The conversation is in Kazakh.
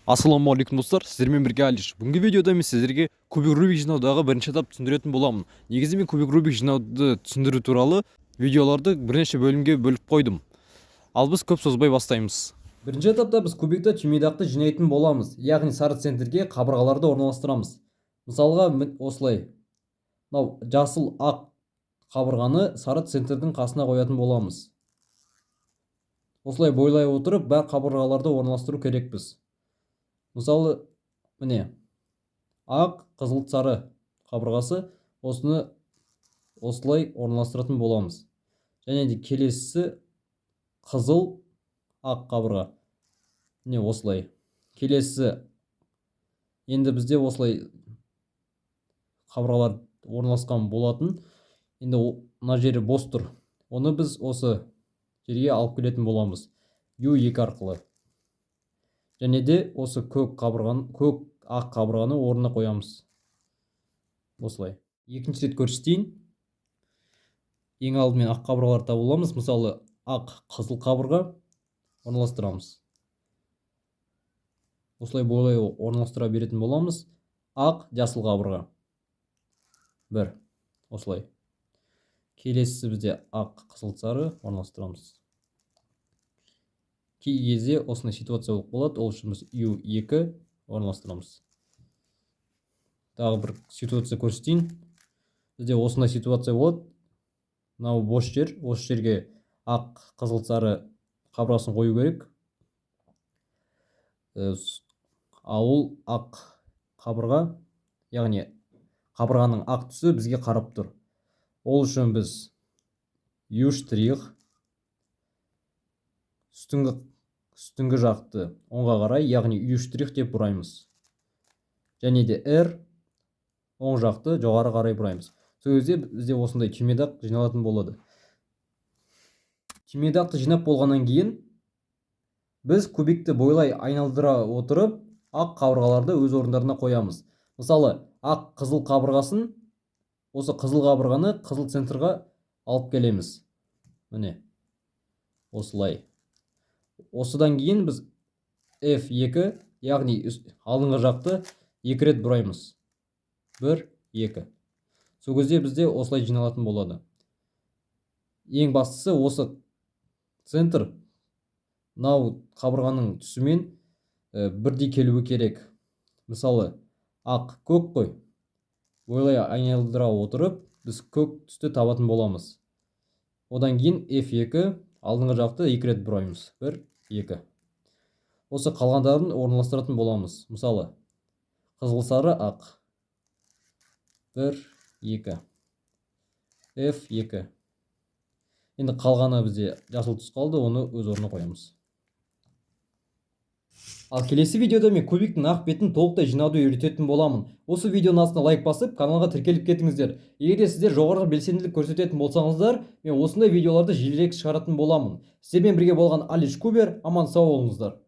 Ассалаумағалейкум достар, сіздермен бірге Алиш. Бүгінгі видеода мен сіздерге кубик Рубик жинаудағы бірінші этап түсіндіретін боламын. Негізі мен кубик Рубик жинауды түсіндіру туралы видеоларды бірнеше бөлімге бөліп қойдым. Ал біз көп созбай бастаймыз. Бірінші этапта біз кубикті түймедақты жинайтын боламыз. Яғни сары центрге қабырғаларды орналастырамыз. Мысалға осылай. Мынау жасыл ақ қабырғаны сары центрдің қасына қоятын боламыз. Осылай бойлай отырып, бар қабырғаларды орналастыру керекпіз. Мысалы, міне, ақ, қызыл, сары қабырғасы, осыны осылай орналастыратын боламыз. Және де келесісі қызыл, ақ қабырға. Міне осылай. Келесісі, енді бізде осылай қабырғалар орналасқан болатын. Енді мына жері бос тұр. Оны біз осы жерге алып келетін боламыз. U2 арқылы. Және де осы көк ақ қабырғаны орнына қоямыз. Осылай. Екінші рет көрсетейін. Ең алдымен ақ қабырғаларды табыламыз. Мысалы, ақ қызыл қабырға орналастырамыз. Осылай бойлай орналастыра беретін боламыз. Ақ жасыл қабырға. Бір. Осылай. Келесісі бізде ақ қызыл сары орналастырамыз. Кей кезде осындай ситуация болып болады, ол үшін біз U2 орналастырамыз. Тағы бір ситуация көрсетейін. Бізде осындай ситуация болады. Мынау бос жер, осы жерге ақ қызыл сары қабырғасын қою керек. Ал ақ қабырға, яғни қабырғаның ақ түсі бізге қарап тұр. Ол үшін біз U' үстіңгі жақты оңға қарай, яғни U' деп бұраймыз. Және де R оң жақты жоғары қарай бұраймыз. Сол кезде бізде осындай түймедақ жиналатын болады. Түймедақты жинап болғаннан кейін біз кубикті бойлай айналдыра отырып, ақ қабырғаларды өз орындарына қоямыз. Мысалы, ақ қызыл қабырғасын, осы қызыл қабырғаны қызыл центрға алып келеміз. Міне, осылай. Осыдан кейін біз F2, яғни алдыңғы жақты 2 рет бұраймыз. 1, 2. Сол кезде бізде осылай жиналатын болады. Ең бастысы осы центр мынау қабырғаның түсімен бірдей келуі керек. Мысалы, ақ көк қой. Бойлай айналдыра отырып, біз көк түсті табатын боламыз. Одан кейін F2 алдыңғы жақты 2 рет бұраймыз. 1, 2. Осы қалғандарын орналастыратын боламыз. Мысалы, қызыл сары ақ. 1, 2. F2. Енді қалғаны бізде жасыл түс қалды, оны өз орнына қоямыз. Ал келесі видеода мен кубиктің ақ бетін толықтай жинауды үйрететін боламын. Осы видеоның астына лайк басып, каналға тіркеліп кетіңіздер. Егер сіздер жоғары белсенділік көрсететін болсаңыздар, мен осындай видеоларды жиірек шығаратын боламын. Сіздермен бірге болған Алиш Кубер, аман сау болыңыздар.